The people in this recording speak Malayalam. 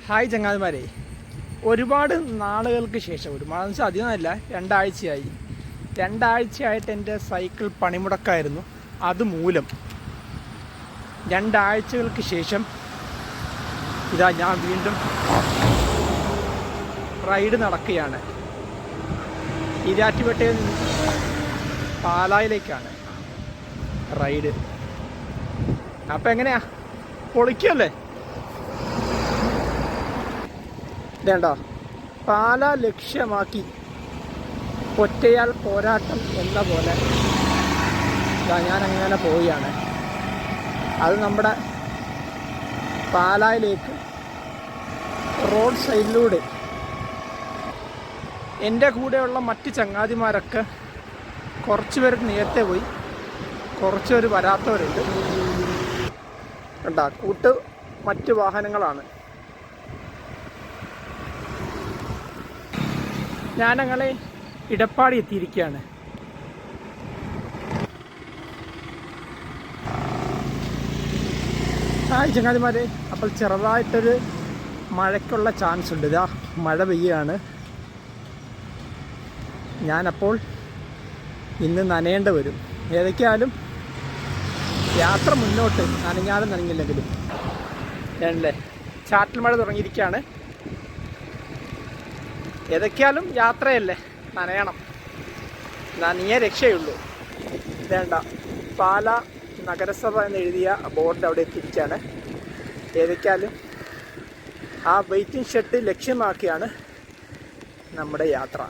ഹായ് ചങ്ങാതിമാരെ, ഒരുപാട് നാളുകൾക്ക് ശേഷം, ഒരുപാടെന്ന് വെച്ചാൽ അധികമല്ല, രണ്ടാഴ്ചയായിട്ട് എൻ്റെ സൈക്കിൾ പണിമുടക്കായിരുന്നു. അതുമൂലം 2 ആഴ്ചകൾക്ക് ശേഷം ഇതാ ഞാൻ വീണ്ടും റൈഡ് നടക്കുകയാണ്. ഈരാറ്റുപേട്ടയിൽ നിന്ന് പാലായിലേക്കാണ് റൈഡ്. അപ്പം എങ്ങനെയാ, പൊളിക്കല്ലേ? വേണ്ട, പാല ലക്ഷ്യമാക്കി ഒറ്റയാൾ പോരാട്ടം എന്ന പോലെ ഞാനങ്ങനെ പോവുകയാണ്. അത് നമ്മുടെ പാലായിലേക്ക് റോഡ് സൈഡിലൂടെ. എൻ്റെ കൂടെയുള്ള മറ്റ് ചങ്ങാതിമാരൊക്കെ കുറച്ച് പേർ നേരത്തെ പോയി, കുറച്ച് പേർ വരാത്തവരുണ്ട്. കണ്ടാ, കൂട്ട് മറ്റ് വാഹനങ്ങളാണ്. ഞാനങ്ങനെ ഇടപ്പാടി എത്തിയിരിക്കുകയാണ്. ഹായ് ചങ്ങാതിമാരെ, അപ്പോൾ ചെറുതായിട്ടൊരു മഴയ്ക്കുള്ള ചാൻസ് ഉണ്ട്. ഇതാ മഴ പെയ്യുകയാണ്. ഞാനപ്പോൾ ഇന്ന് നനയേണ്ടി വരും. ഏതൊക്കെയാലും യാത്ര മുന്നോട്ട്, നനഞ്ഞില്ലെങ്കിലും. ഞാനല്ലേ ചാറ്റൽ മഴ തുടങ്ങിയിരിക്കുകയാണ്. ഏതൊക്കെയാലും യാത്രയല്ലേ, നനയണം, നനയേ രക്ഷയുള്ളൂ. വേണ്ട, പാല നഗരസഭ എന്നെഴുതിയ ബോർഡ് അവിടെ എത്തിയിരിക്കുകയാണ്. ഏതൊക്കെയാലും ആ വെയിറ്റിംഗ് ഷെഡ് ലക്ഷ്യമാക്കിയാണ് നമ്മുടെ യാത്ര.